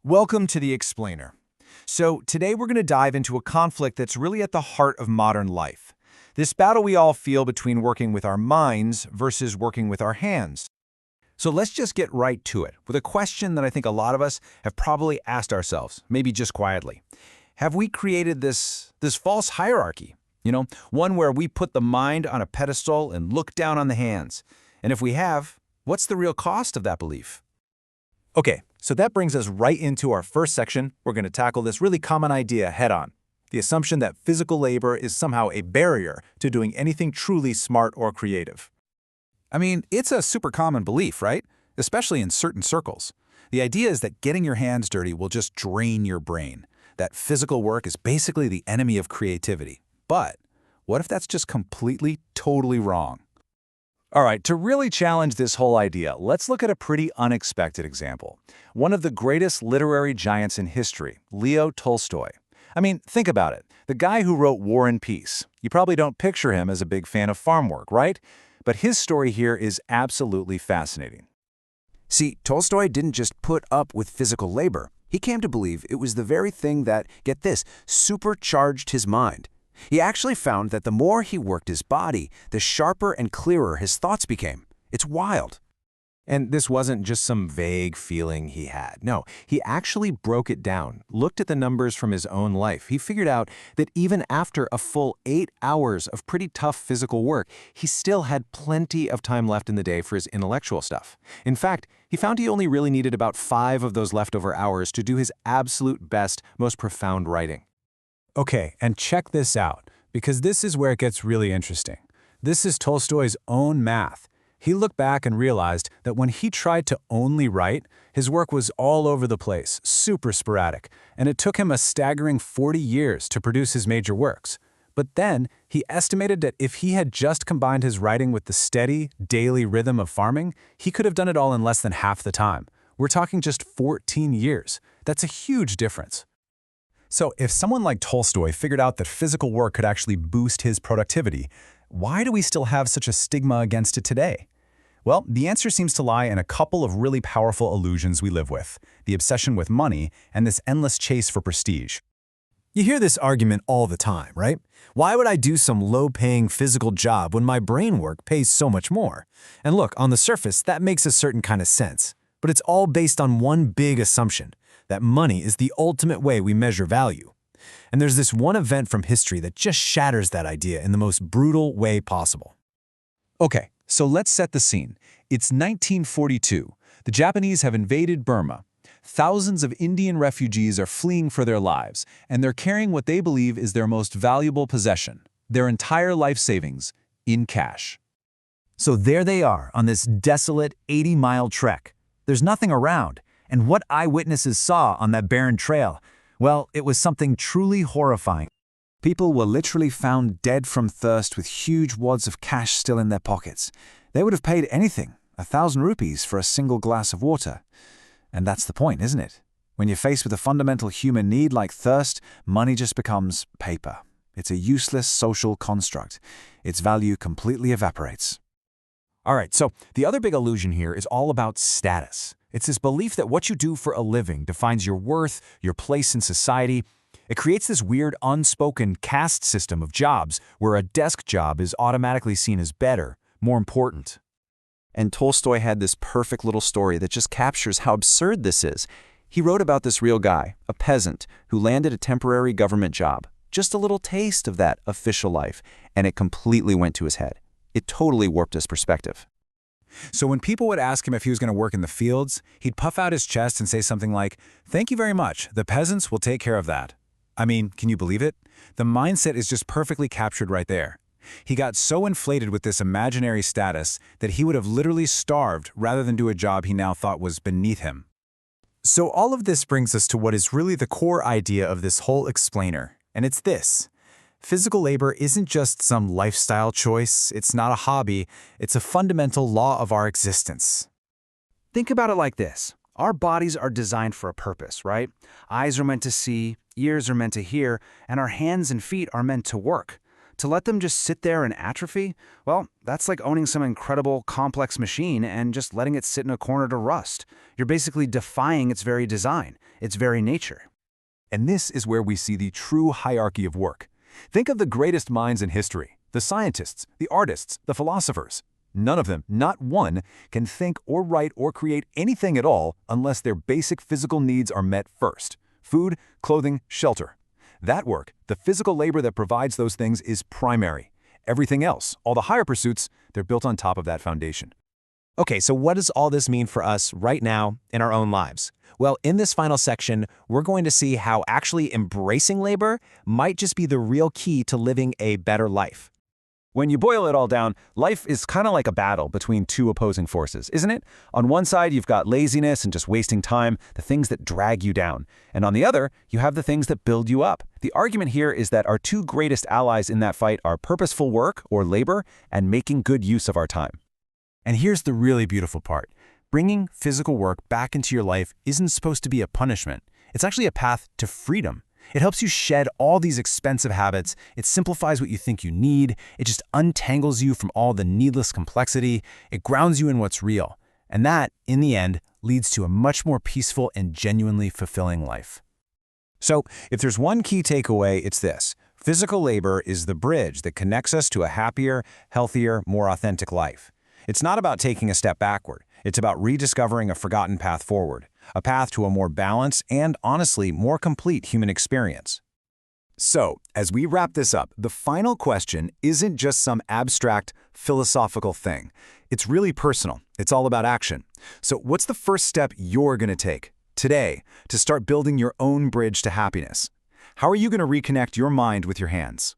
Welcome to The Explainer. So today we're going to dive into a conflict that's really at the heart of modern life. This battle we all feel between working with our minds versus working with our hands. So let's just get right to it with a question that I think a lot of us have probably asked ourselves, maybe just quietly. Have we created this false hierarchy? One where we put the mind on a pedestal and look down on the hands. And if we have, what's the real cost of that belief? Okay, so that brings us right into our first section. We're going to tackle this really common idea head-on. The assumption that physical labor is somehow a barrier to doing anything truly smart or creative. I mean, it's a super common belief, right? Especially in certain circles. The idea is that getting your hands dirty will just drain your brain, that physical work is basically the enemy of creativity. But what if that's just completely, totally wrong? All right, to really challenge this whole idea, let's look at a pretty unexpected example. One of the greatest literary giants in history, Leo Tolstoy. I mean, think about it. The guy who wrote War and Peace. You probably don't picture him as a big fan of farm work, right? But his story here is absolutely fascinating. See, Tolstoy didn't just put up with physical labor. He came to believe it was the very thing that, get this, supercharged his mind. He actually found that the more he worked his body, the sharper and clearer his thoughts became. It's wild. And this wasn't just some vague feeling he had. No, he actually broke it down, looked at the numbers from his own life. He figured out that even after a full 8 hours of pretty tough physical work, he still had plenty of time left in the day for his intellectual stuff. In fact, he found he only really needed about 5 of those leftover hours to do his absolute best, most profound writing. Okay, and check this out, because this is where it gets really interesting. This is Tolstoy's own math. He looked back and realized that when he tried to only write, his work was all over the place, super sporadic, and it took him a staggering 40 years to produce his major works. But then, he estimated that if he had just combined his writing with the steady, daily rhythm of farming, he could have done it all in less than half the time. We're talking just 14 years. That's a huge difference. So if someone like Tolstoy figured out that physical work could actually boost his productivity, why do we still have such a stigma against it today? Well, the answer seems to lie in a couple of really powerful illusions we live with: the obsession with money and this endless chase for prestige. You hear this argument all the time, right? Why would I do some low-paying physical job when my brain work pays so much more? And look, on the surface, that makes a certain kind of sense. But it's all based on one big assumption: that money is the ultimate way we measure value. And there's this one event from history that just shatters that idea in the most brutal way possible. Okay, so let's set the scene. It's 1942. The Japanese have invaded Burma. Thousands of Indian refugees are fleeing for their lives, and they're carrying what they believe is their most valuable possession, their entire life savings, in cash. So there they are on this desolate 80-mile trek. There's nothing around. And what eyewitnesses saw on that barren trail, well, it was something truly horrifying. People were literally found dead from thirst with huge wads of cash still in their pockets. They would have paid anything, 1,000 rupees for a single glass of water. And that's the point, isn't it? When you're faced with a fundamental human need like thirst, money just becomes paper. It's a useless social construct. Its value completely evaporates. All right, so the other big illusion here is all about status. It's this belief that what you do for a living defines your worth, your place in society. It creates this weird unspoken caste system of jobs where a desk job is automatically seen as better, more important. And Tolstoy had this perfect little story that just captures how absurd this is. He wrote about this real guy, a peasant, who landed a temporary government job. Just a little taste of that official life, and it completely went to his head. It totally warped his perspective. So when people would ask him if he was going to work in the fields, he'd puff out his chest and say something like, "Thank you very much, the peasants will take care of that." I mean, can you believe it? The mindset is just perfectly captured right there. He got so inflated with this imaginary status that he would have literally starved rather than do a job he now thought was beneath him. So all of this brings us to what is really the core idea of this whole explainer, and it's this. Physical labor isn't just some lifestyle choice, it's not a hobby, it's a fundamental law of our existence. Think about it like this. Our bodies are designed for a purpose, right? Eyes are meant to see, ears are meant to hear, and our hands and feet are meant to work. To let them just sit there and atrophy, well, that's like owning some incredible, complex machine and just letting it sit in a corner to rust. You're basically defying its very design, its very nature. And this is where we see the true hierarchy of work. Think of the greatest minds in history, the scientists, the artists, the philosophers. None of them, not one, can think or write or create anything at all unless their basic physical needs are met first. Food, clothing, shelter. That work, the physical labor that provides those things, is primary. Everything else, all the higher pursuits, they're built on top of that foundation. Okay, so what does all this mean for us right now in our own lives? Well, in this final section, we're going to see how actually embracing labor might just be the real key to living a better life. When you boil it all down, life is kind of like a battle between two opposing forces, isn't it? On one side, you've got laziness and just wasting time, the things that drag you down. And on the other, you have the things that build you up. The argument here is that our two greatest allies in that fight are purposeful work, or labor, and making good use of our time. And here's the really beautiful part. Bringing physical work back into your life isn't supposed to be a punishment. It's actually a path to freedom. It helps you shed all these expensive habits, it simplifies what you think you need, it just untangles you from all the needless complexity, it grounds you in what's real. And that, in the end, leads to a much more peaceful and genuinely fulfilling life. So, if there's one key takeaway, it's this. Physical labor is the bridge that connects us to a happier, healthier, more authentic life. It's not about taking a step backward. It's about rediscovering a forgotten path forward, a path to a more balanced and, honestly, more complete human experience. So, as we wrap this up, the final question isn't just some abstract, philosophical thing. It's really personal. It's all about action. So what's the first step you're going to take today to start building your own bridge to happiness? How are you going to reconnect your mind with your hands?